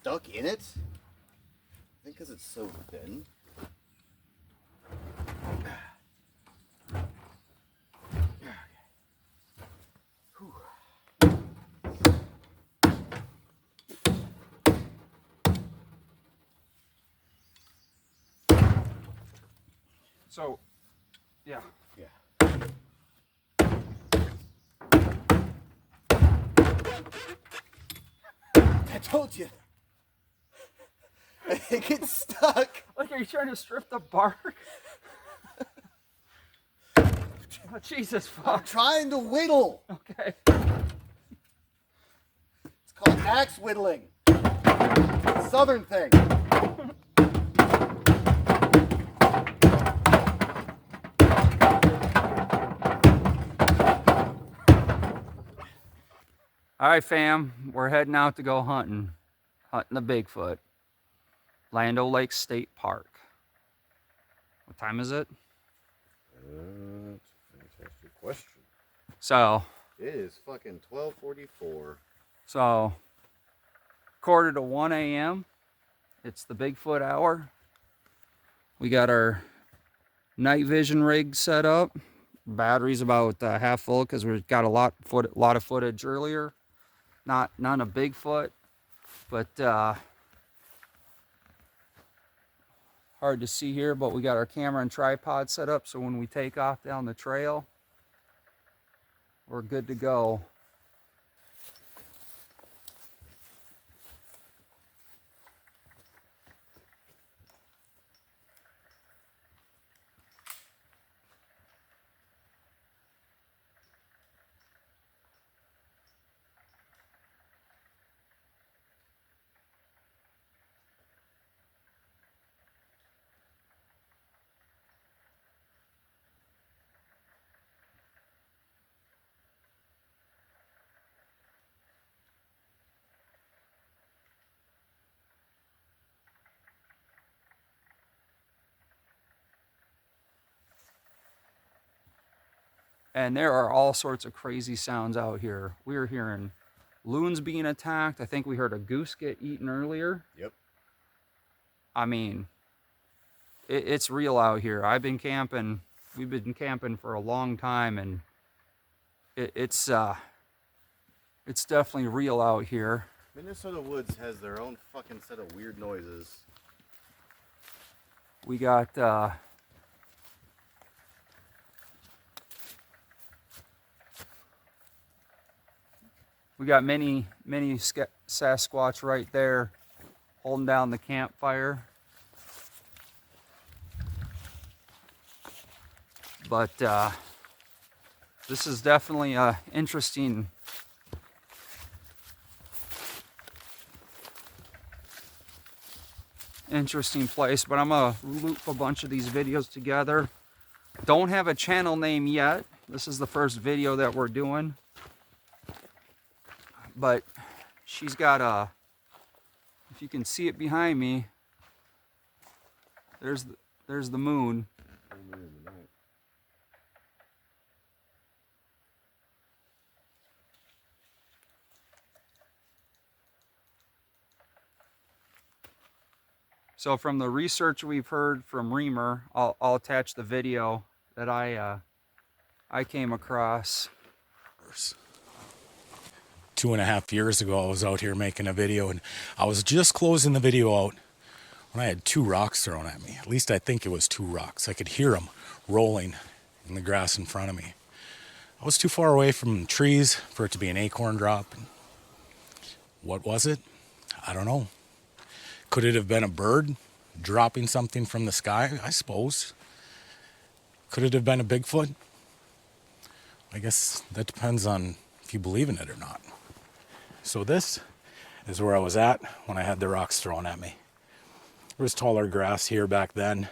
stuck in it? I think because it's so thin. So, yeah. Yeah. I told you. It gets stuck. Like, are you trying to strip the bark? Oh, Jesus, fuck. I'm trying to whittle. Okay. It's called axe whittling. It's a southern thing. All right, fam. We're heading out to go hunting. Hunting the Bigfoot. Land O'Lakes State Park. What time is it? That's a fantastic question. So, It is fucking 12:44. So, quarter to 1 a.m. It's the Bigfoot hour. We got our night vision rig set up. Battery's about half full because we got a lot of footage earlier. None of Bigfoot, but hard to see here. But we got our camera and tripod set up, so when we take off down the trail, we're good to go. And there are all sorts of crazy sounds out here. We were hearing loons being attacked. I think we heard a goose get eaten earlier. Yep. I mean, it's real out here. I've been camping. We've been camping for a long time, and it's definitely real out here. Minnesota woods has their own fucking set of weird noises. We got many Sasquatch right there holding down the campfire. But this is definitely a interesting place. But I'm gonna loop a bunch of these videos together. Don't have a channel name yet. This is the first video that we're doing. But she's got a, if you can see it behind me, there's the moon. So from the research we've heard from Remer, I'll attach the video that I came across. 2.5 years ago, I was out here making a video, and I was just closing the video out when I had 2 rocks thrown at me. At least I think it was 2 rocks. I could hear them rolling in the grass in front of me. I was too far away from trees for it to be an acorn drop. What was it? I don't know. Could it have been a bird dropping something from the sky? I suppose. Could it have been a Bigfoot? I guess that depends on if you believe in it or not. So this is where I was at when I had the rocks thrown at me. There was taller grass here back then.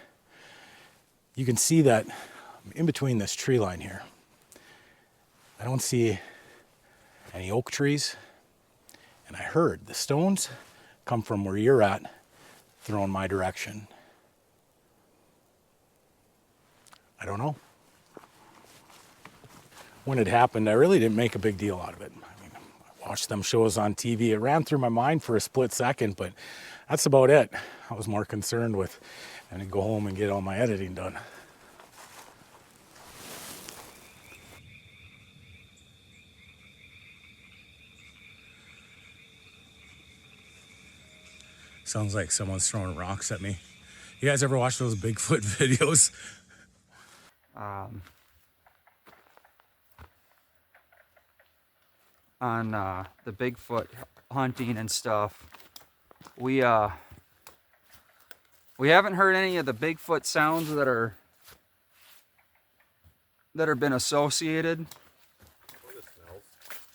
You can see that in between this tree line here. I don't see any oak trees. And I heard the stones come from where you're at, thrown my direction. I don't know. When it happened, I really didn't make a big deal out of it. I mean, I watch them shows on TV. It ran through my mind for a split second, but that's about it. I was more concerned with having to go home and get all my editing done. Sounds like someone's throwing rocks at me. You guys ever watch those Bigfoot videos? On the Bigfoot hunting and stuff, we haven't heard any of the Bigfoot sounds that are been associated,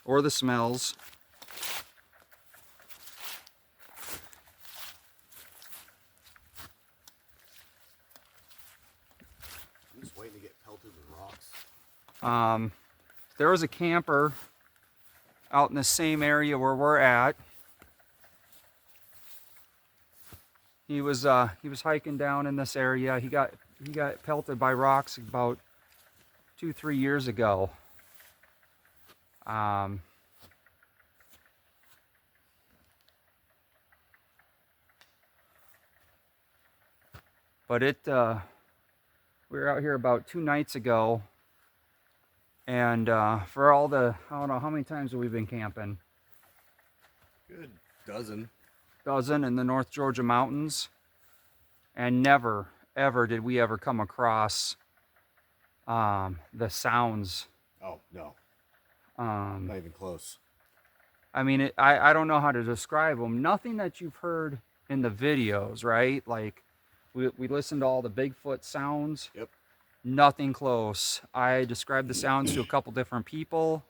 or the smells. I'm just waiting to get pelted with rocks. There was a camper out in the same area where we're at. He was hiking down in this area. He got pelted by rocks about 2-3 years ago. But we were out here about 2 nights ago, and for all the, I don't know, how many times have we been camping? Good dozen. Dozen in the North Georgia mountains, and never ever did we ever come across the sounds. Oh, no. Not even close. I mean, I don't know how to describe them. Nothing that you've heard in the videos, right? Like, we listened to all the Bigfoot sounds. Yep. Nothing close. I described the sounds to a couple different people.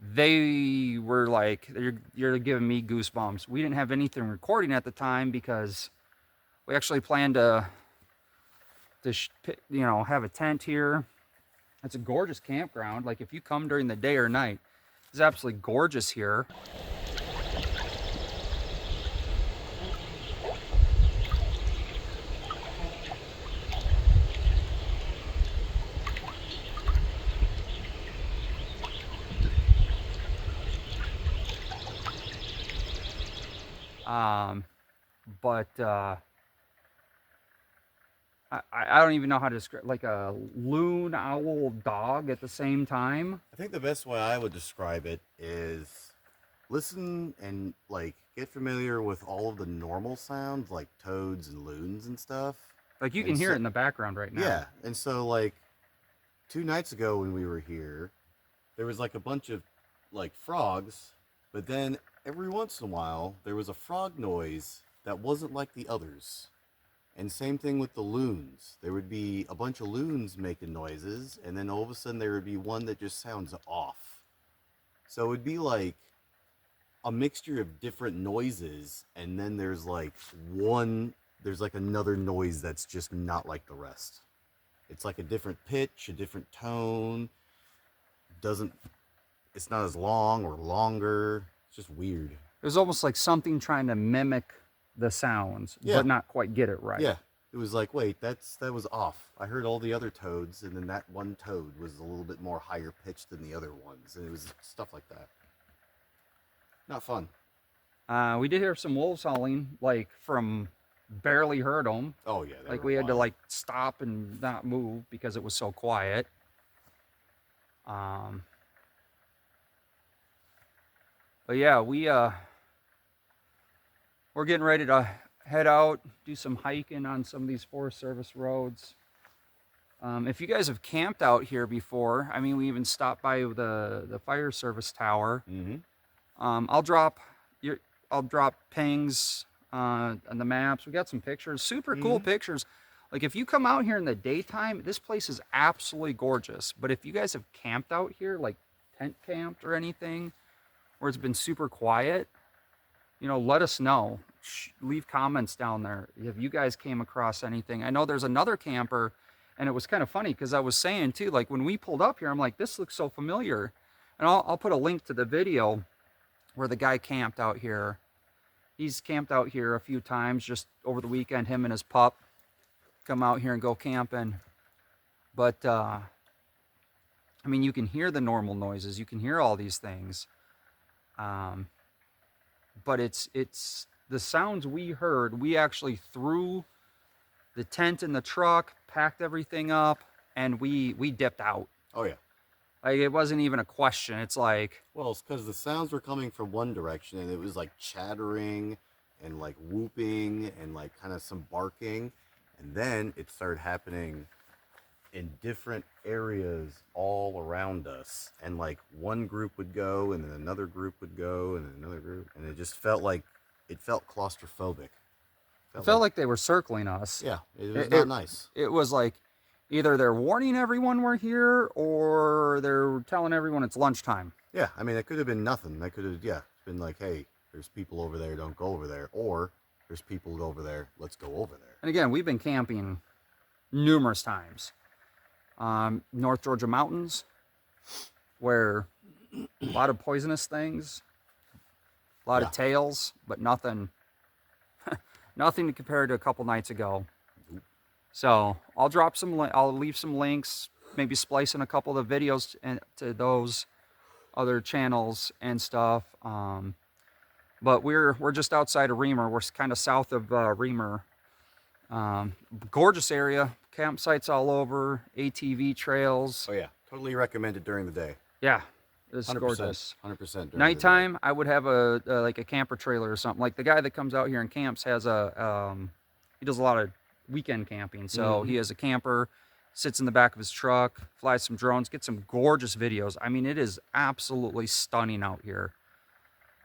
They were like, you're giving me goosebumps. We didn't have anything recording at the time because we actually planned to have a tent here. It's a gorgeous campground. Like, if you come during the day or night, it's absolutely gorgeous here. But I don't even know how to describe, like a loon, owl, dog at the same time. I think the best way I would describe it is listen and like get familiar with all of the normal sounds like toads and loons and stuff. Like, you can hear it in the background right now. Yeah, and so like 2 nights ago when we were here, there was like a bunch of like frogs, but then every once in a while there was a frog noise that wasn't like the others. And same thing with the loons. There would be a bunch of loons making noises, and then all of a sudden there would be one that just sounds off. So it would be like a mixture of different noises, and then there's like another noise that's just not like the rest. It's like a different pitch, a different tone. It's not as long or longer. It's just weird. It was almost like something trying to mimic the sounds, but not quite get it right. Yeah, it was like, wait, that was off. I heard all the other toads, and then that one toad was a little bit more higher pitched than the other ones, and it was stuff like that. Not fun. We did hear some wolves howling, like from barely heard them. Oh yeah, like we had to like stop and not move because it was so quiet. But yeah, we're getting ready to head out, do some hiking on some of these Forest Service roads. If you guys have camped out here before, I mean, we even stopped by the fire service tower. Mm-hmm. I'll drop pings on the maps. We got some pictures, super cool pictures. Like, if you come out here in the daytime, this place is absolutely gorgeous. But if you guys have camped out here, like tent camped or anything, where it's been super quiet, let us know. Leave comments down there if you guys came across anything. I know there's another camper, and it was kind of funny because I was saying too, like, when we pulled up here, I'm like, this looks so familiar. And I'll put a link to the video where the guy camped out here. He's camped out here a few times just over the weekend. Him and his pup come out here and go camping. But I mean, you can hear the normal noises. You can hear all these things. But it's the sounds we heard. We actually threw the tent in the truck, packed everything up, and we dipped out. Oh yeah. Like, it wasn't even a question. It's like, Well, it's because the sounds were coming from one direction, and it was like chattering and like whooping and like kind of some barking, and then it started happening in different areas all around us, and like one group would go, and then another group would go, and then another group, and it just felt like it felt claustrophobic. it felt like they were circling us. Yeah, it was It, not it, nice. it was like either they're warning everyone we're here or they're telling everyone it's lunchtime. Yeah, I mean, it could have been nothing. That could have, yeah, been like, hey, there's people over there, don't go over there, or there's people over there, let's go over there. And again, we've been camping numerous times. North Georgia mountains, where a lot of poisonous things, a lot of tails, but nothing nothing to compare to a couple nights ago. So I'll drop I'll leave some links, maybe splice in a couple of the videos to those other channels and stuff. But we're just outside of Remer. We're kind of south of Remer. Gorgeous area, campsites all over, ATV trails. Oh yeah, totally recommended during the day. Yeah, it's 100%, gorgeous. 100%. Nighttime, I would have like a camper trailer or something. Like the guy that comes out here and camps has he does a lot of weekend camping. So he has a camper, sits in the back of his truck, flies some drones, gets some gorgeous videos. I mean, it is absolutely stunning out here.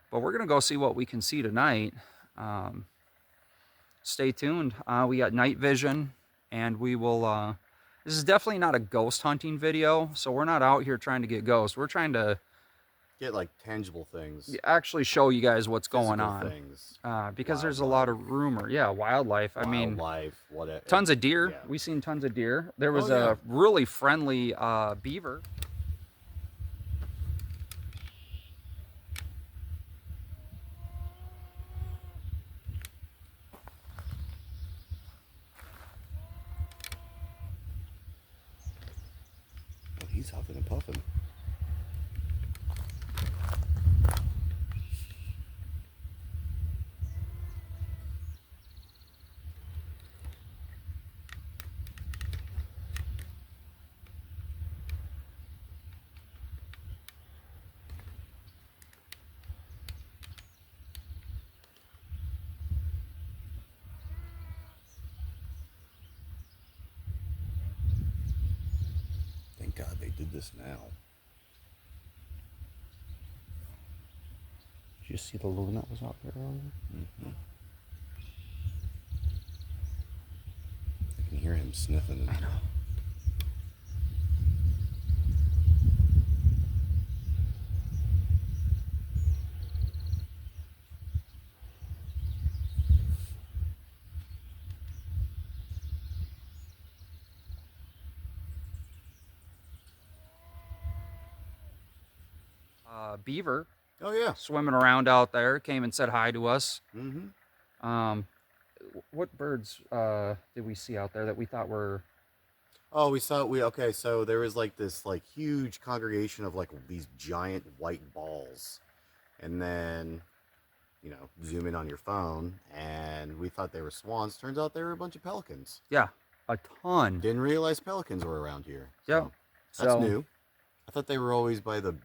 But we're gonna go see what we can see tonight. Stay tuned. We got night vision, and we will. This is definitely not a ghost hunting video, so we're not out here trying to get ghosts. We're trying to get like tangible things, actually show you guys what's going physical on. Things, because there's a lot of rumor. Yeah, wildlife. I mean, whatever. Tons of deer. Yeah. We seen tons of deer. There was a really friendly beaver. Oh, he's huffing and puffing. Thank God they did this now. Did you see the loon that was out there earlier? Mm-hmm. I can hear him sniffing. I know. Beaver. Oh yeah. Swimming around out there, came and said hi to us. Mm-hmm. What birds did we see out there that we thought were? Oh, okay, so there was like this like huge congregation of like these giant white balls. And then, you know, zoom in on your phone and we thought they were swans. Turns out they were a bunch of pelicans. Yeah, a ton. Didn't realize pelicans were around here. Yeah. So that's new. I thought they were always by the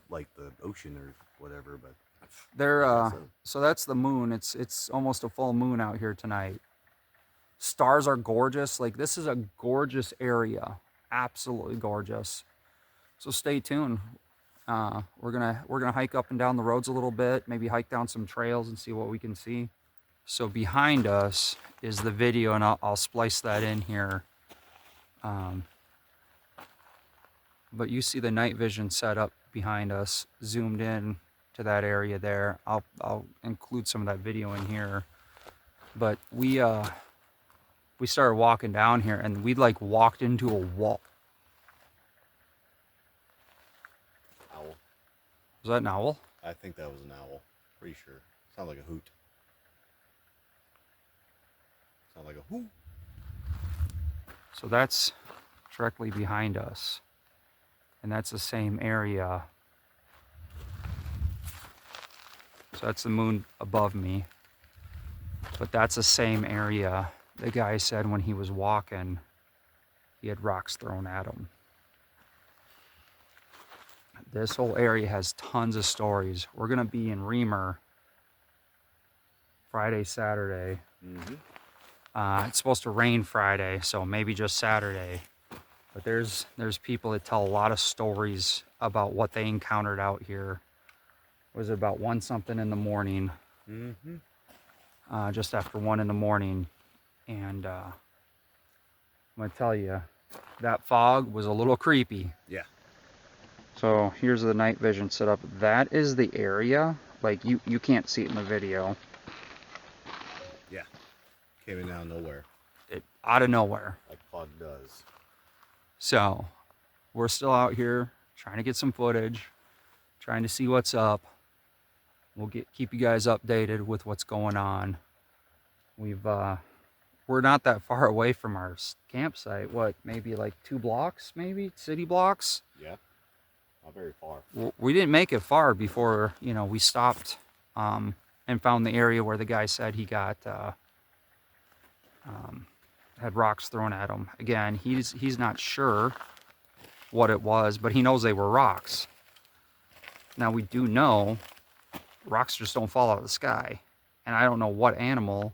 like the ocean or whatever, but they're so that's the moon. It's almost a full moon out here tonight. Stars are gorgeous. Like, this is a gorgeous area. Absolutely gorgeous. So stay tuned. We're gonna hike up and down the roads a little bit, maybe hike down some trails and see what we can see. So behind us is the video, and I'll splice that in here. But you see the night vision setup behind us, zoomed in to that area there. I'll include some of that video in here. But we started walking down here, and we like walked into a wall. owl. Was that an owl? I think that was an owl. Pretty sure. Sound like a hoot. Sound like a hoot. So that's directly behind us. And that's the same area. So that's the moon above me. But that's the same area the guy said when he was walking, he had rocks thrown at him. This whole area has tons of stories. We're going to be in Remer Friday, Saturday. It's supposed to rain Friday, so maybe just Saturday. But there's people that tell a lot of stories about what they encountered out here. Was it about 1 something in the morning? Just after 1 in the morning. And I'm going to tell you, that fog was a little creepy. Yeah. So here's the night vision setup. That is the area. Like, you can't see it in the video. Yeah. Came in out of nowhere. Out of nowhere. Like fog does. So we're still out here trying to get some footage, trying to see what's up. We'll keep you guys updated with what's going on. We're not that far away from our campsite. What, maybe like 2 blocks, maybe city blocks? Yeah. Not very far. We didn't make it far before, we stopped and found the area where the guy said he got had rocks thrown at him. Again, he's not sure what it was, but he knows they were rocks. Now we do know rocks just don't fall out of the sky, and I don't know what animal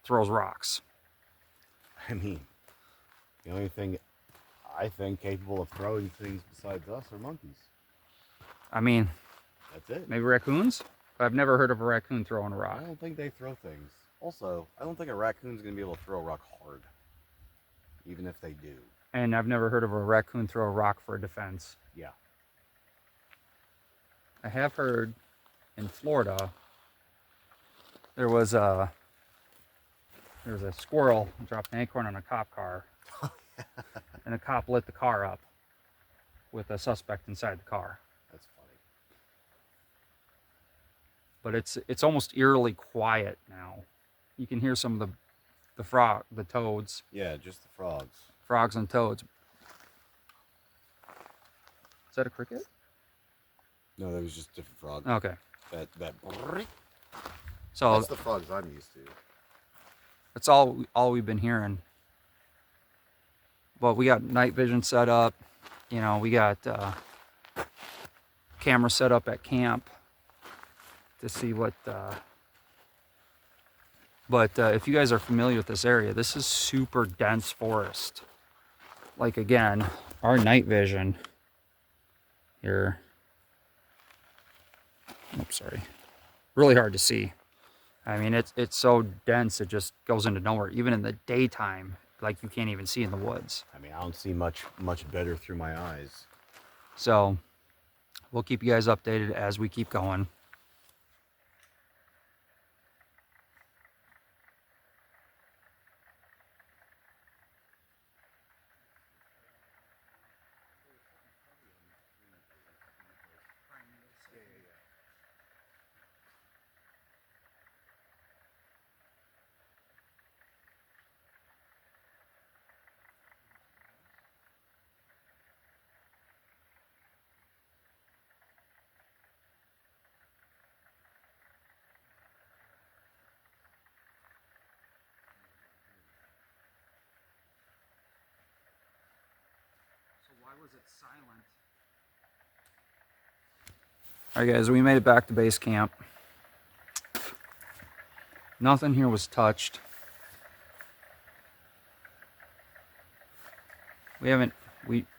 throws rocks. I mean, the only thing I think capable of throwing things besides us are monkeys. I mean, That's it. maybe raccoons, but I've never heard of a raccoon throwing a rock. I don't think they throw things. Also, I don't think a raccoon's going to be able to throw a rock hard. Even if they do. And I've never heard of a raccoon throw a rock for defense. Yeah. I have heard in Florida there was a squirrel dropped an acorn on a cop car, and a cop lit the car up with a suspect inside the car. That's funny. But it's almost eerily quiet now. You can hear some of the toads. Yeah, just the frogs. Frogs and toads. Is that a cricket? No, that was just different frog. Okay. That. So That's the frogs I'm used to. that's all we've been hearing. But we got night vision set up. We got camera set up at camp to see what. But if you guys are familiar with this area, this is super dense forest. Like, again, our night vision here. Oops, sorry. Really hard to see. I mean, it's so dense, it just goes into nowhere. Even in the daytime, like, you can't even see in the woods. I mean, I don't see much better through my eyes. So we'll keep you guys updated as we keep going. Why was it silent? All right, guys, we made it back to base camp. Nothing here was touched.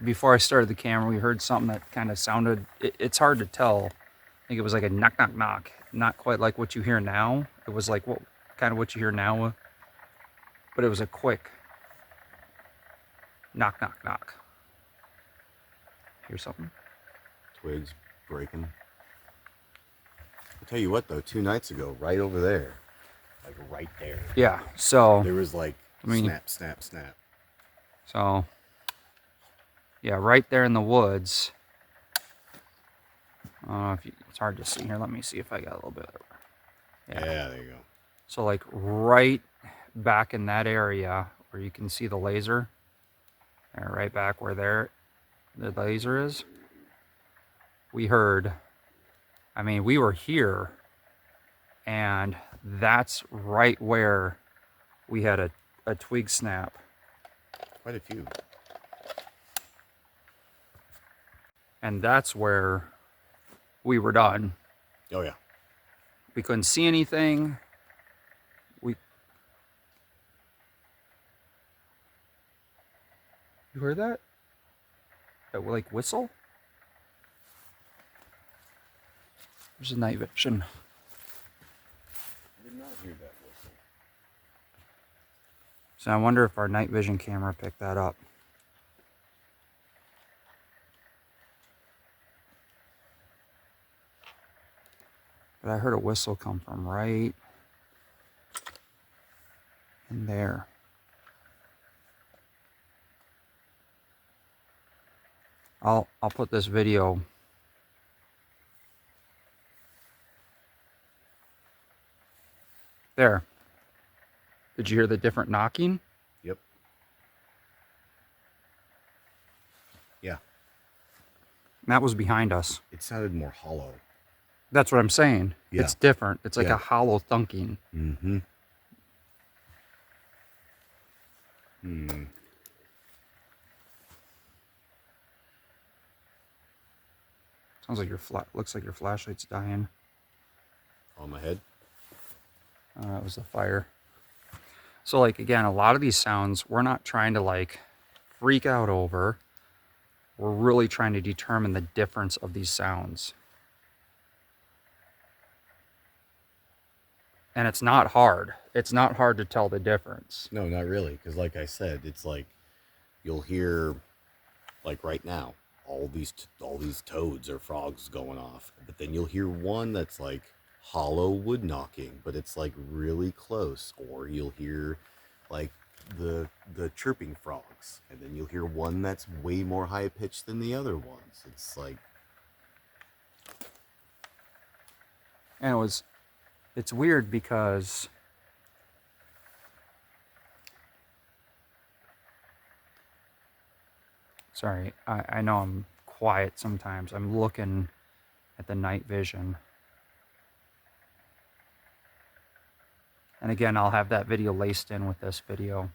Before I started the camera, we heard something that kind of sounded, it's hard to tell. I think it was like a knock, knock, knock. Not quite like what you hear now. It was like kind of what you hear now, but it was a quick knock, knock, knock. Hear something? Twigs breaking. I'll tell you what, though, 2 nights ago, right over there, like right there, Yeah, so there was like snap, snap, snap. So, yeah, right there in the woods. It's hard to see here. Let me see if I got a little bit. Yeah, there you go. So, like, right back in that area where you can see the laser, right back where the laser is, we heard, I mean, we were here And that's right where we had a twig snap. Quite a few. And that's where we were done. Oh yeah. We couldn't see anything. You heard that? That like whistle? There's a night vision. I did not hear that whistle. So I wonder if our night vision camera picked that up. But I heard a whistle come from right in there. I'll put this video there. Did you hear the different knocking? Yep. Yeah. And that was behind us. It sounded more hollow. That's what I'm saying. Yeah. It's different. It's like Yeah. a hollow thunking. Mm-hmm. Hmm. Sounds like looks like your flashlight's dying. On my head. That was the fire. So like, again, a lot of these sounds, we're not trying to like freak out over. We're really trying to determine the difference of these sounds. And it's not hard. It's not hard to tell the difference. No, not really. Because like I said, it's like you'll hear, like right now, all these toads or frogs going off. But then you'll hear one that's like hollow wood knocking, but it's like really close. Or you'll hear like the chirping frogs, and then you'll hear one that's way more high pitched than the other ones. It's like, And it's weird because sorry, I know I'm quiet sometimes. I'm looking at the night vision. And again, I'll have that video laced in with this video.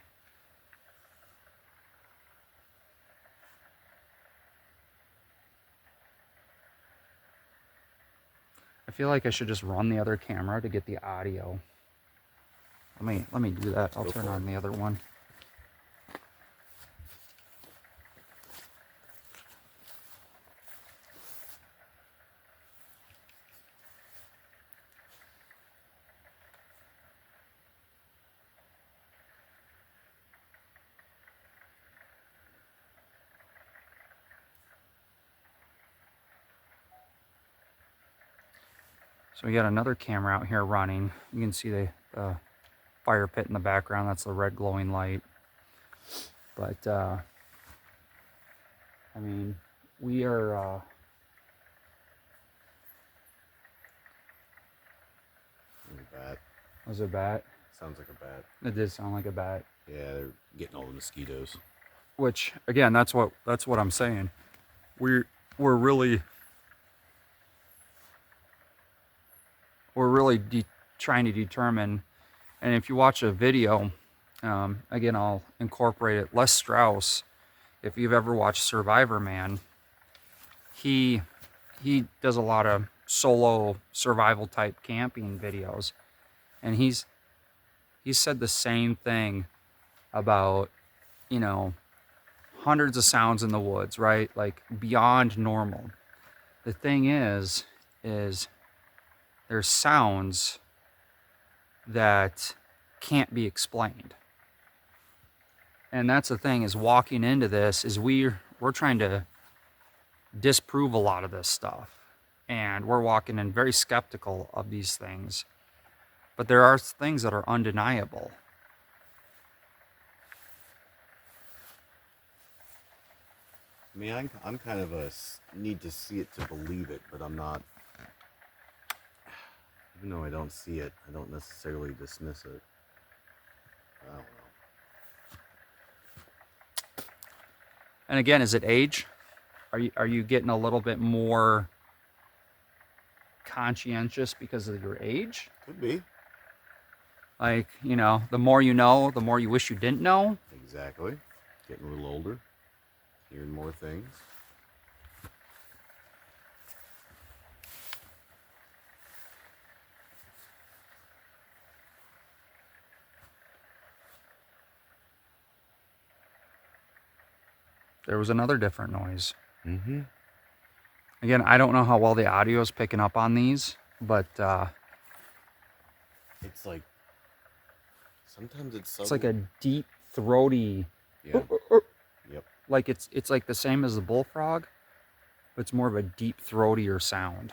I feel like I should just run the other camera to get the audio. Let me do that. I'll Go turn for it. on the other one. So we got another camera out here running. You can see the fire pit in the background. That's the red glowing light. But, I mean, we are... a bat. Was it a bat? Sounds like a bat. It did sound like a bat. Yeah, they're getting all the mosquitoes. Which, again, that's what I'm saying. We're really trying to determine. And if you watch a video, again, I'll incorporate it. Les Strauss, if you've ever watched Survivor Man, he does a lot of solo survival type camping videos, and he's said the same thing about, you know, hundreds of sounds in the woods, right? Like beyond normal. The thing is there's sounds that can't be explained. And that's the thing, is walking into this is we're trying to disprove a lot of this stuff. And we're walking in very skeptical of these things. But there are things that are undeniable. I mean, I'm kind of need to see it to believe it, but I'm not. Even though I don't see it, I don't necessarily dismiss it. I don't know. And again, is it age? Are you getting a little bit more conscientious because of your age. Could be. Like, you know, the more you know, the more you wish you didn't know. Exactly. Getting a little older. Hearing more things. There was another different noise. Mm-hmm. Again, I don't know how well the audio is picking up on these, but It's like, sometimes it's subtle. it's like a deep, throaty. Yeah. Yep. Like it's like the same as the bullfrog, but it's more of a deep, throatier sound.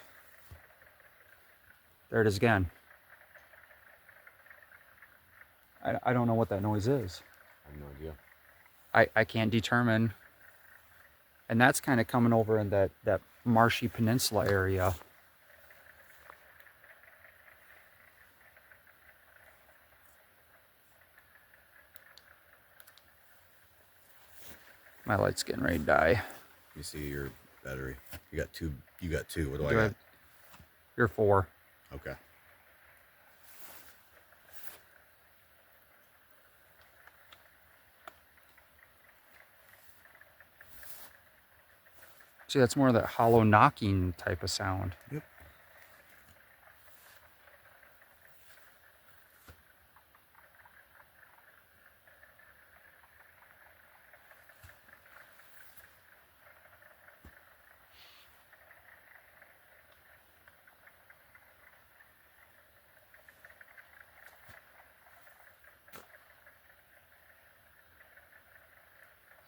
There it is again. I don't know what that noise is. I have no idea. I can't determine. And that's kind of coming over in that marshy peninsula area. My light's getting ready to die. Let me see your battery. You got two. You got two. What do I Do I- got? You're 4. Okay. See, that's more of that hollow knocking type of sound. Yep.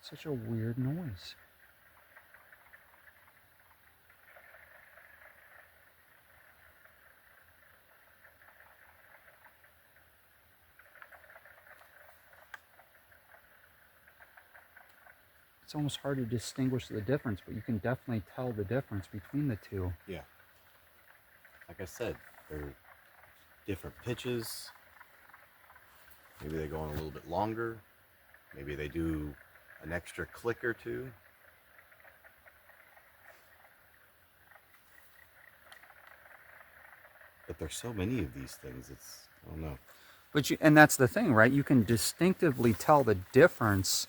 Such a weird noise. It's almost hard to distinguish the difference, but you can definitely tell the difference between the two. Yeah. Like I said, they're different pitches. Maybe they go on a little bit longer. Maybe they do an extra click or two. But there's so many of these things. It's, I don't know. But and that's the thing, right? You can distinctively tell the difference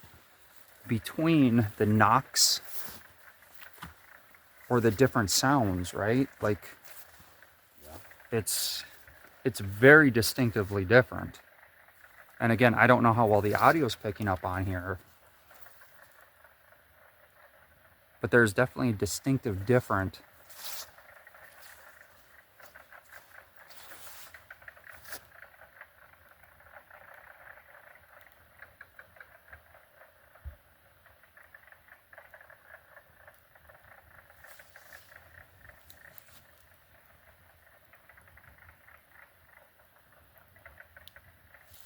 between the knocks or the different sounds, right? Like, Yeah. it's very distinctively different. And again, I don't know how well the audio's picking up on here, but there's definitely a distinctive different.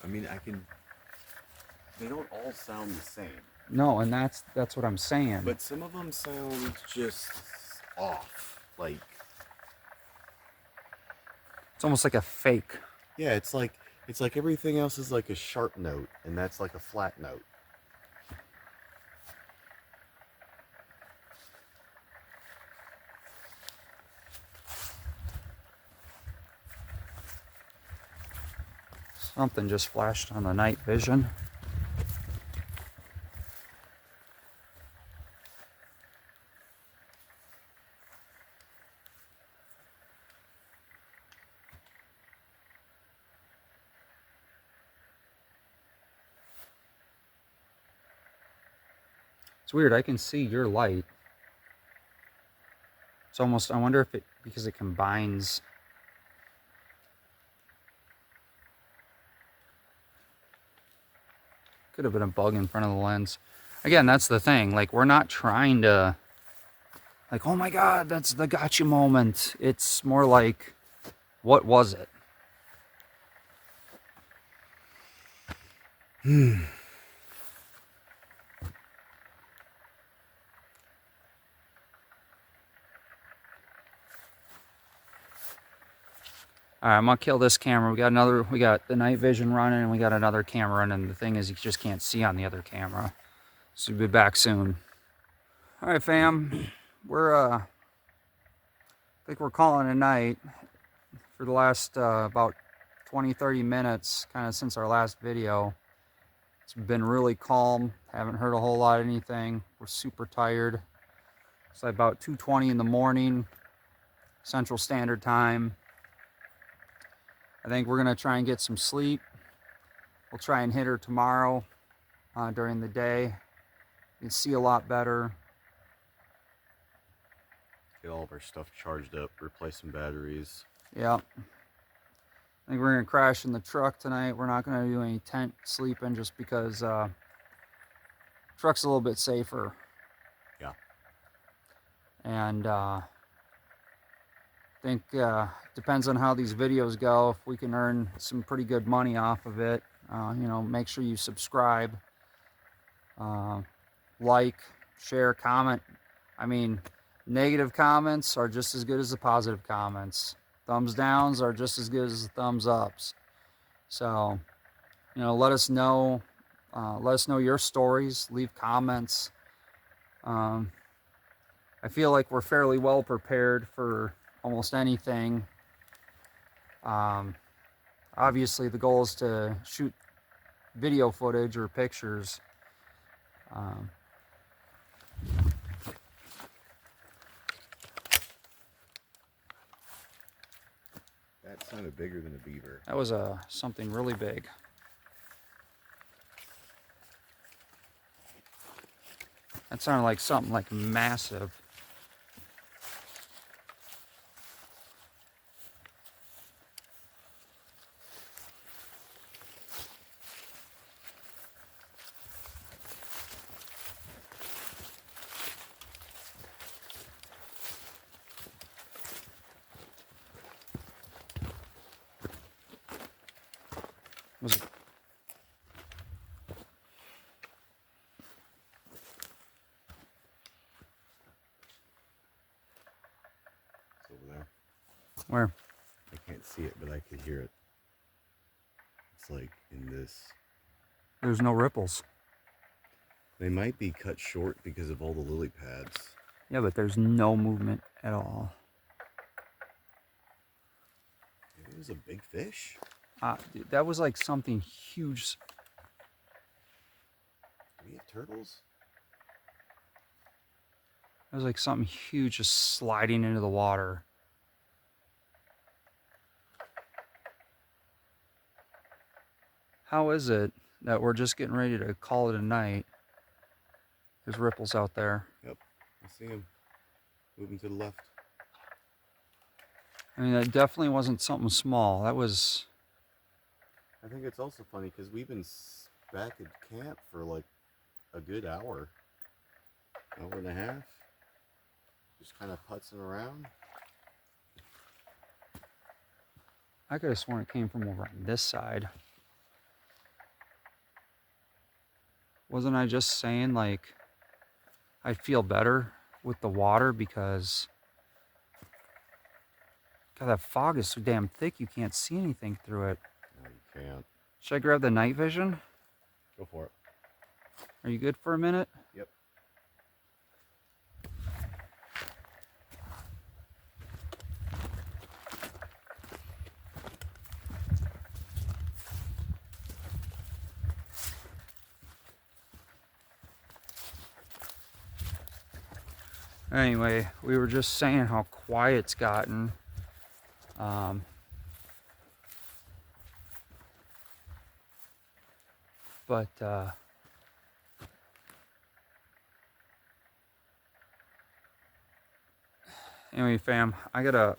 I mean, they don't all sound the same. No, and that's what I'm saying. But some of them sound just off. Like, it's almost like a fake. yeah, it's like everything else is like a sharp note, and that's like a flat note. Something just flashed on the night vision. It's weird, I can see your light. It's almost, I wonder if it, because it combines. Could have been a bug in front of the lens. Again, that's the thing. Like, we're not trying to, like, oh my God, that's the gotcha moment. It's more like, what was it? All right, I'm gonna kill this camera. We got the night vision running, and we got another camera running. The thing is, you just can't see on the other camera. So we'll be back soon. All right, fam. We're gonna think we're calling it a night for the last about 20-30 minutes, kind of since our last video. It's been really calm. Haven't heard a whole lot of anything. We're super tired. It's like about 2:20 in the morning, Central Standard Time. I think we're gonna try and get some sleep. We'll try and hit her tomorrow during the day. You can see a lot better. Get all of our stuff charged up, replace some batteries. Yep. I think we're gonna crash in the truck tonight. We're not gonna do any tent sleeping just because truck's a little bit safer. Yeah. And I think depends on how these videos go. If we can earn some pretty good money off of it, you know, make sure you subscribe, like, share, comment. I mean, negative comments are just as good as the positive comments. Thumbs downs are just as good as the thumbs ups. So, you know, let us know your stories, leave comments. I feel like we're fairly well prepared for almost anything. Obviously the goal is to shoot video footage or pictures. That sounded bigger than a beaver. That was something really big. That sounded like something like massive. Was it? It's over there. Where? I can't see it, but I could hear it. It's like in this. There's no ripples. They might be cut short because of all the lily pads. Yeah, but there's no movement at all. Maybe it was a big fish. Dude, that was like something huge. Do we have turtles? It was like something huge just sliding into the water. How is it that we're just getting ready to call it a night? There's ripples out there. Yep, I see him moving to the left. I mean, that definitely wasn't something small. That was... I think it's also funny because we've been back at camp for like a good hour and a half. Just kind of putzing around. I could have sworn it came from over on this side. Wasn't I just saying, like, I'd feel better with the water because... God, that fog is so damn thick you can't see anything through it. No, you can't. Should I grab the night vision? Go for it. Are you good for a minute? Yep. Anyway, we were just saying how quiet it's gotten. Anyway, fam, I gotta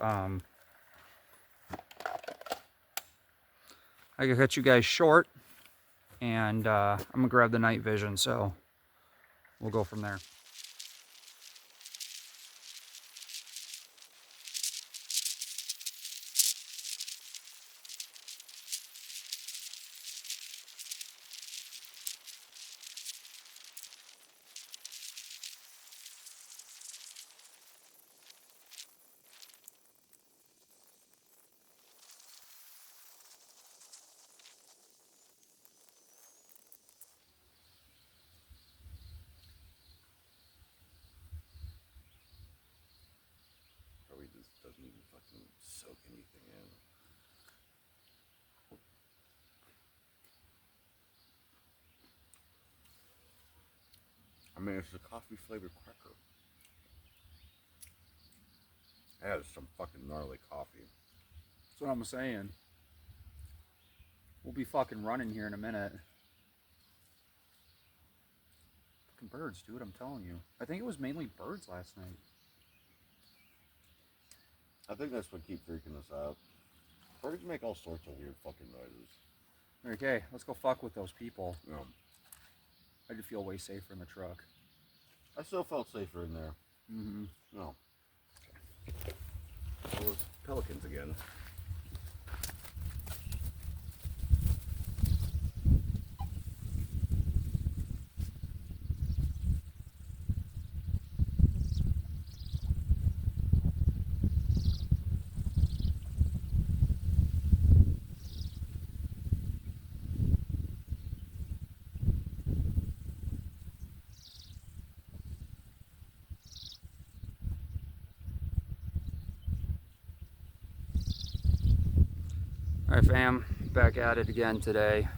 cut you guys short, and I'm gonna grab the night vision, so we'll go from there. soak anything in. I mean, it's a coffee flavored cracker. That is some fucking gnarly coffee. That's what I'm saying. We'll be fucking running here in a minute. Fucking birds, dude, I'm telling you. I think it was mainly birds last night. I think that's what keeps freaking us out. Birds make all sorts of weird fucking noises. Okay, let's go fuck with those people. No. I do feel way safer in the truck. I still felt safer in there. Mm-hmm. No. Oh, those pelicans again. Alright fam, back at it again today.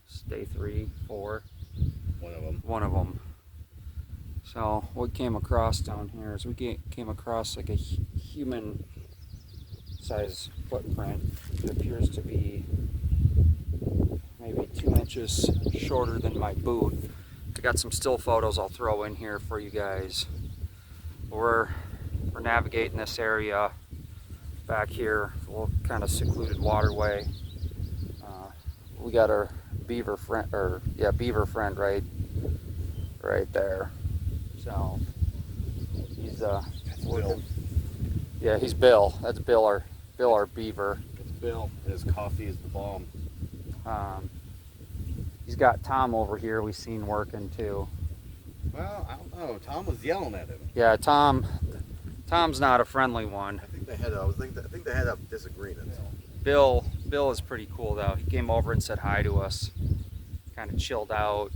It's day 3, 4. One of them. One of them. So what came across down here is we came across like a human size footprint. It appears to be maybe 2 inches shorter than my boot. I got some still photos I'll throw in here for you guys. We're navigating this area back here, a little kind of secluded waterway. We got our beaver friend, beaver friend right there. So he's That's Bill. yeah, he's Bill. That's Bill our beaver. It's Bill. And his coffee is the bomb. He's got Tom over here we've seen working too. Well, I don't know. Tom was yelling at him. Yeah, Tom's not a friendly one. I think they had a disagreement. Bill is pretty cool though. He came over and said hi to us. Kind of chilled out.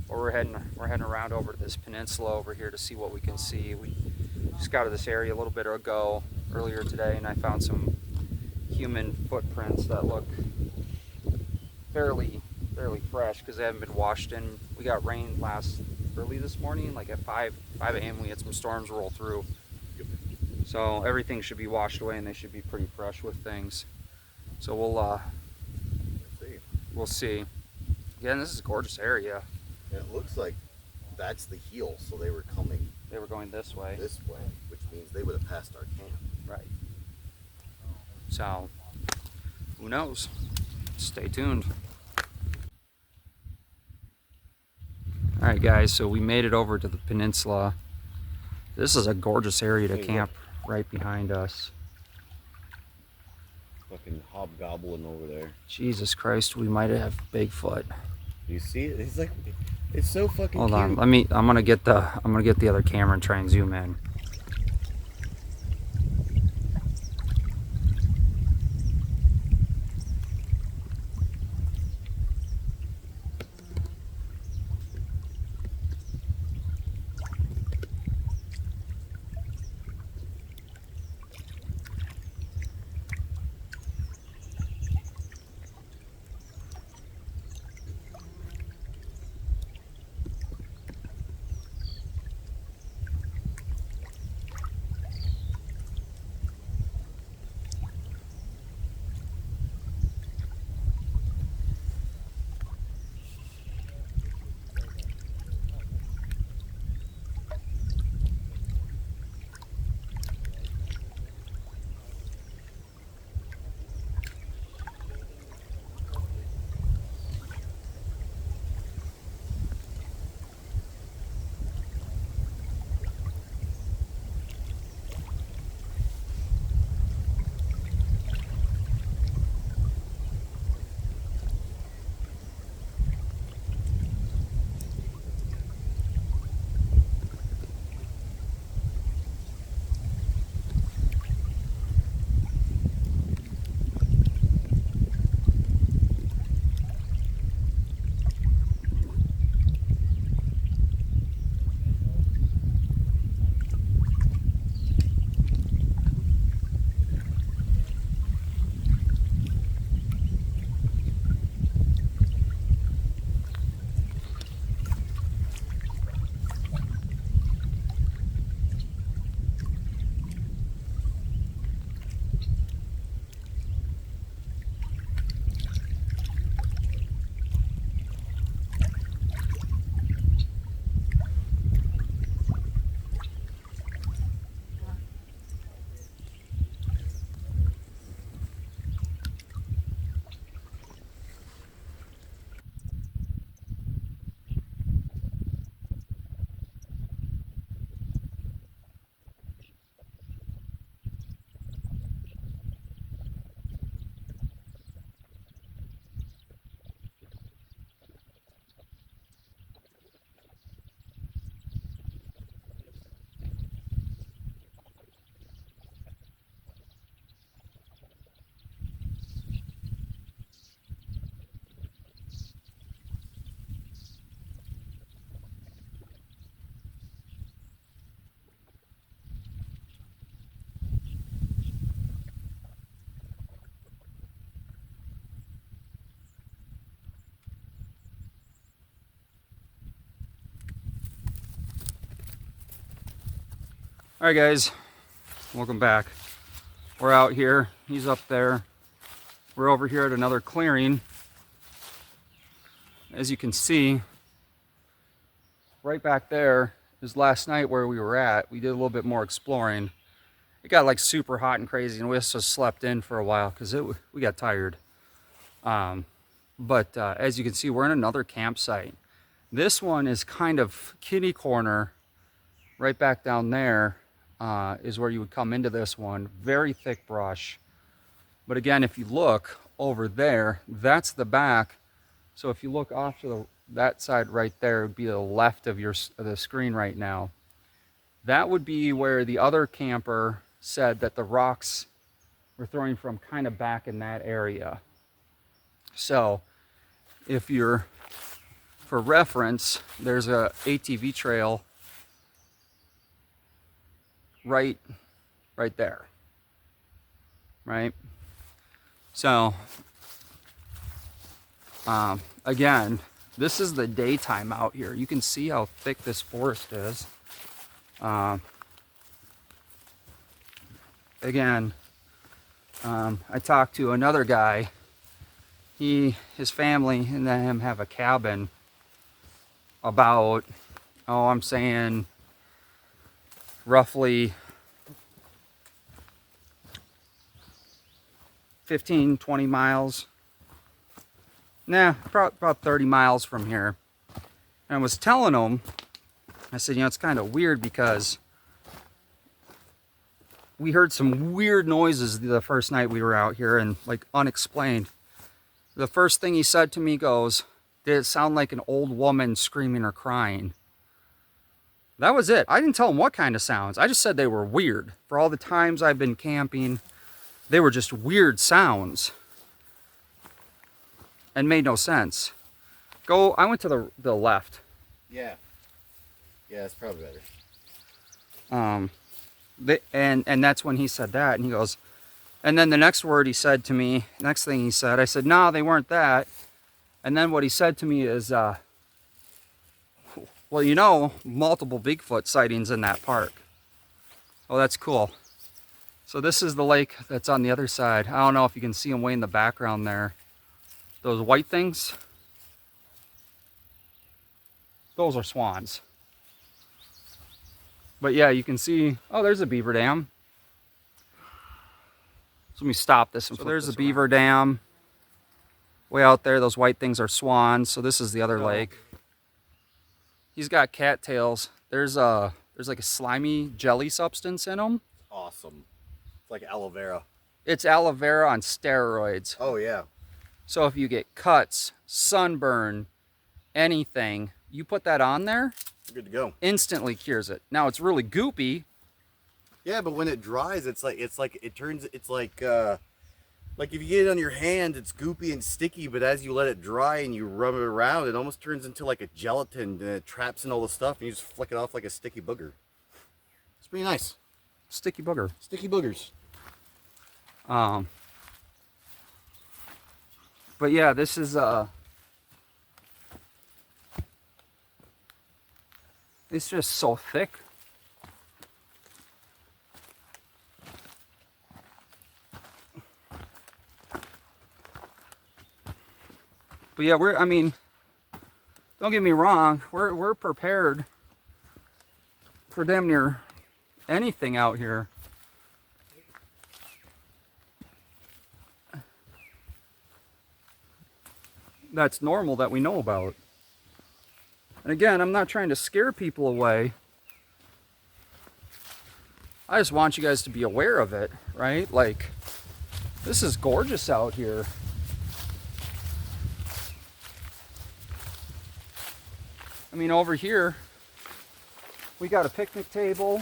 But we're heading around over to this peninsula over here to see what we can see. We scouted this area a little bit ago, earlier today, and I found some human footprints that look fairly fresh because they haven't been washed in. We got rain early this morning, like at 5 a.m. we had some storms roll through. So everything should be washed away and they should be pretty fresh with things. So we'll see. Again, this is a gorgeous area. And it looks like that's the heel, so they were coming They were going this way. this way, which means they would have passed our camp. Right. So, who knows? Stay tuned. Alright guys, so we made it over to the peninsula. This is a gorgeous area to camp right behind us. Fucking hobgoblin over there. Jesus Christ, we might have Bigfoot. You see it? He's like, it's so fucking Hold cute. on, I'm gonna get the other camera and try and zoom in. All right, guys, welcome back. We're out here. He's up there. We're over here at another clearing. As you can see, right back there is last night where we were at. We did a little bit more exploring. It got like super hot and crazy, and we just slept in for a while because we got tired. But as you can see, we're in another campsite. This one is kind of kitty corner. Right back down there is where you would come into this one. Very thick brush. But again, if you look over there, that's the back. So if you look off to that side right there, it would be the left of the screen right now. That would be where the other camper said that the rocks were throwing from, kind of back in that area. So if you're, for reference, there's a ATV trail right there, right? So again, this is the daytime out here. You can see how thick this forest is. Again, I talked to another guy. His family and him have a cabin about, I'm saying roughly 15, 20 miles. Nah, about 30 miles from here. And I was telling him, I said, it's kind of weird because we heard some weird noises the first night we were out here, and like unexplained. The first thing he said to me goes, did it sound like an old woman screaming or crying? That was it. I didn't tell him what kind of sounds. I just said they were weird. For all the times I've been camping, they were just weird sounds. And made no sense. I went to the left. Yeah. Yeah, that's probably better. And that's when he said that, and he goes, and then the next word he said to me, next thing he said, I said, no, they weren't that. And then what he said to me is, well, multiple Bigfoot sightings in that park. Oh, that's cool. So this is the lake that's on the other side. I don't know if you can see them way in the background there. Those white things, those are swans. But yeah, you can see, there's a beaver dam. So let me stop this. So there's the beaver dam. Way out there, those white things are swans. So this is the other lake. He's got cattails. There's like a slimy jelly substance in them. Awesome. It's like aloe vera. It's aloe vera on steroids. Oh, yeah. So if you get cuts, sunburn, anything, you put that on there, You're good to go. instantly cures it. Now it's really goopy. Yeah, but when it dries, it's like if you get it on your hand, it's goopy and sticky, but as you let it dry and you rub it around, it almost turns into like a gelatin, and it traps in all the stuff, and you just flick it off like a sticky booger. It's pretty nice. Sticky booger. Sticky boogers. But yeah, this is it's just so thick. But yeah, don't get me wrong, we're prepared for damn near anything out here. That's normal that we know about. And again, I'm not trying to scare people away. I just want you guys to be aware of it, right? Like, this is gorgeous out here. Over here, we got a picnic table,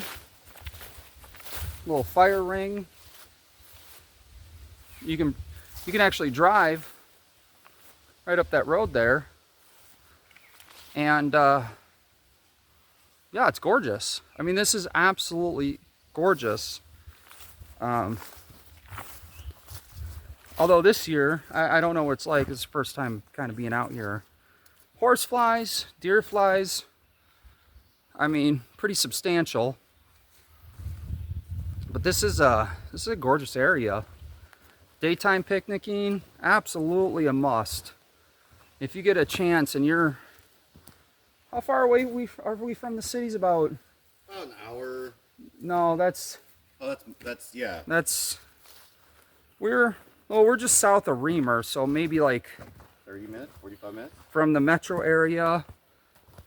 little fire ring. You can actually drive right up that road there, and yeah, it's gorgeous. This is absolutely gorgeous. Although this year, I don't know what it's like. It's the first time kind of being out here. Horse flies, deer flies, pretty substantial. But this is a gorgeous area. Daytime picnicking, absolutely a must. If you get a chance and you're, how far away are we from the cities? About an hour. No, that's yeah. We're just south of Remer, so maybe like 30 minutes, 45 minutes. From the metro area,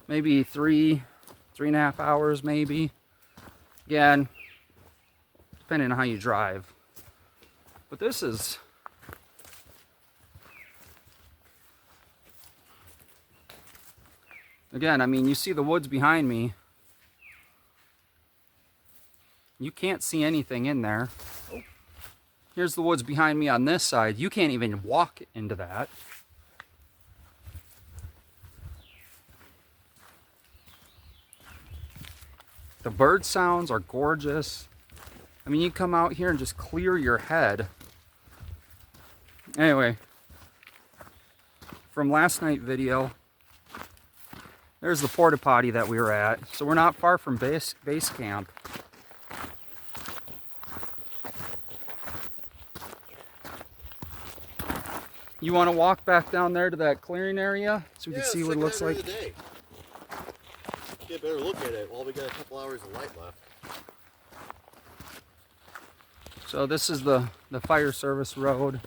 maybe 3.5 hours, maybe. Again, depending on how you drive. But this is, again, I mean, you see the woods behind me. You can't see anything in there. Oh. Here's the woods behind me on this side. You can't even walk into that. The bird sounds are gorgeous. I mean, you come out here and just clear your head. Anyway, from last night's video, there's the porta potty that we were at. So we're not far from base camp. You want to walk back down there to that clearing area so we can see what it looks like? Get a better look at it while we got a couple hours of light left. So this is the fire service road.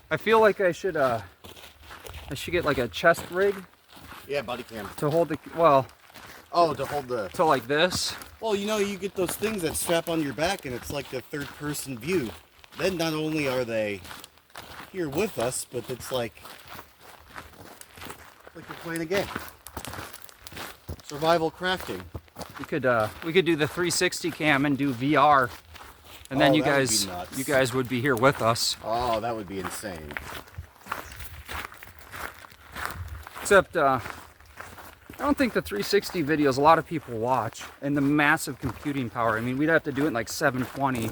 I feel like I should get like a chest rig. Yeah, body cam. To hold the, well. Oh, to hold the. To like this. Well, you know, you get those things that strap on your back and it's like the third person view. Then not only are they here with us, but it's like you're playing a game. Survival crafting. We could do the 360 cam and do VR. And then you guys would be here with us. Oh, that would be insane. Except, I don't think the 360 videos a lot of people watch, and the massive computing power. I mean, we'd have to do it in like 720,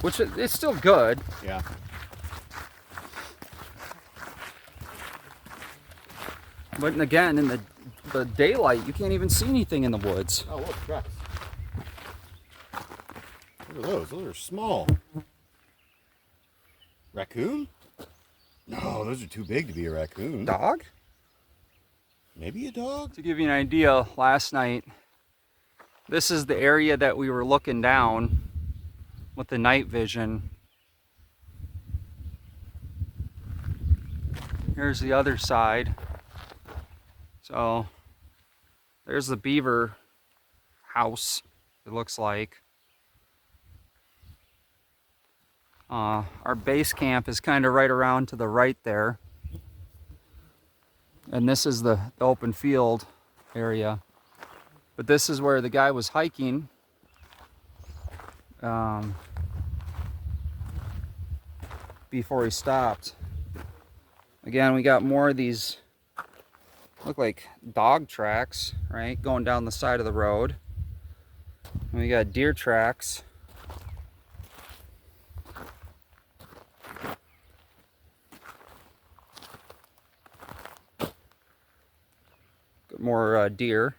which is still good. Yeah. But again, in the daylight, you can't even see anything in the woods. Oh, look, trucks. Look at those. Those are small. Raccoon? No, those are too big to be a raccoon. Dog? Maybe a dog? To give you an idea, last night, this is the area that we were looking down with the night vision. Here's the other side. So, there's the beaver house, it looks like. Our base camp is kind of right around to the right there. And this is the open field area. But this is where the guy was hiking. Before he stopped. Again, we got more of these, look like dog tracks, right? Going down the side of the road. And we got deer tracks. More deer.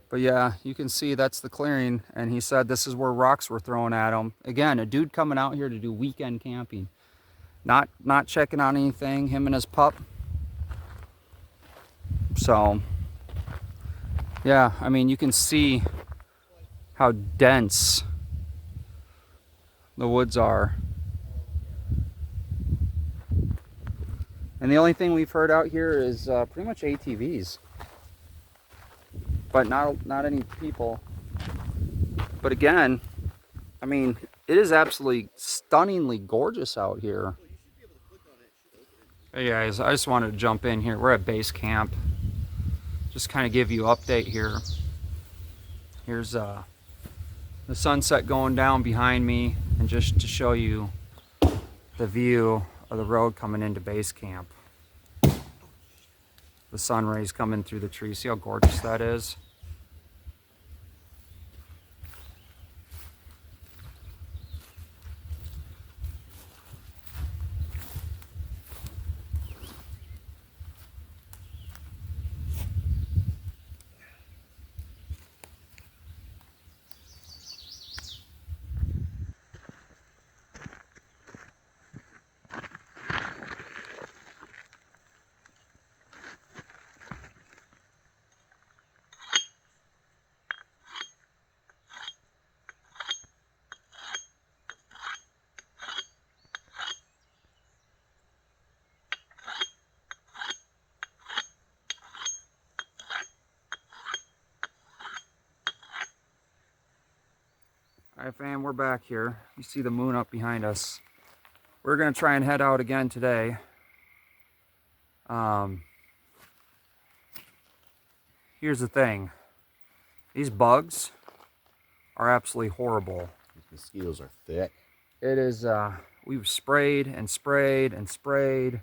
But yeah, you can see that's the clearing, and he said this is where rocks were thrown at him. Again, a dude coming out here to do weekend camping. Not checking on anything, him and his pup. So, yeah, I mean, you can see how dense the woods are. And the only thing we've heard out here is pretty much ATVs, but not any people. But again, I mean, it is absolutely stunningly gorgeous out here. Hey guys, I just wanted to jump in here. We're at base camp. Just kind of give you an update here. Here's the sunset going down behind me, and just to show you the view of the road coming into base camp. The sun rays coming through the trees. See how gorgeous that is? Alright fam, we're back here. You see the moon up behind us. We're gonna try and head out again today. Here's the thing. These bugs are absolutely horrible. These mosquitoes are thick. It is, we've sprayed and sprayed and sprayed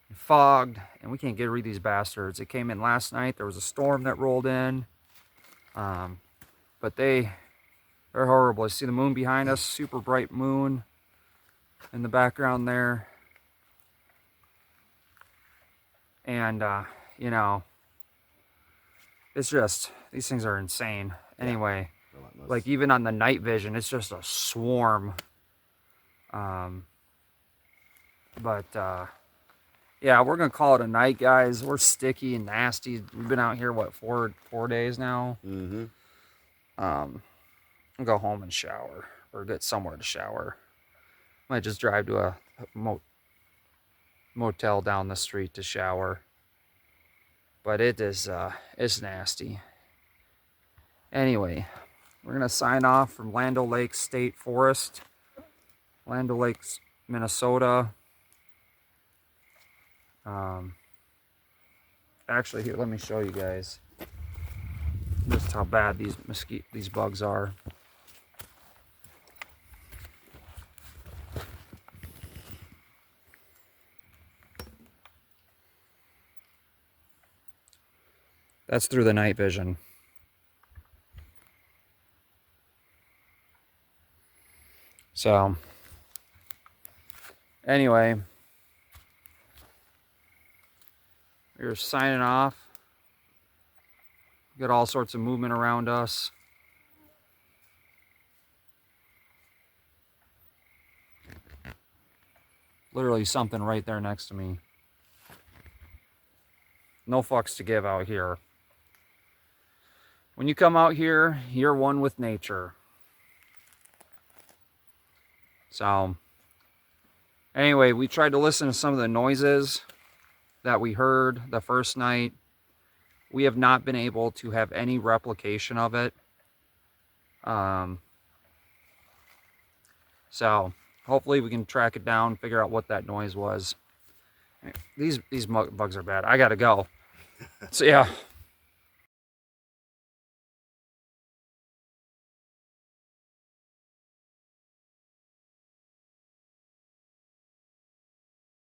and fogged, and we can't get rid of these bastards. It came in last night. There was a storm that rolled in. But they're horrible. You see the moon behind us, super bright moon in the background there. And, you know, it's just, these things are insane. Anyway, Relentless. like even on the night vision, it's just a swarm. Yeah, we're gonna call it a night, guys. We're sticky and nasty. We've been out here, what, four days now? Mm-hmm. I'll go home and shower, or get somewhere to shower. Might just drive to a motel down the street to shower. But it is, it's nasty. Anyway, we're gonna sign off from Land O'Lakes State Forest, Land O'Lakes, Minnesota. Actually, here, let me show you guys just how bad these bugs are. That's through the night vision. So, anyway, we're signing off. Got all sorts of movement around us. Literally something right there next to me. No fucks to give out here. When you come out here, you're one with nature. So, anyway, we tried to listen to some of the noises that we heard the first night. We have not been able to have any replication of it. So, hopefully we can track it down, figure out what that noise was. These bugs are bad. I gotta go. So, yeah.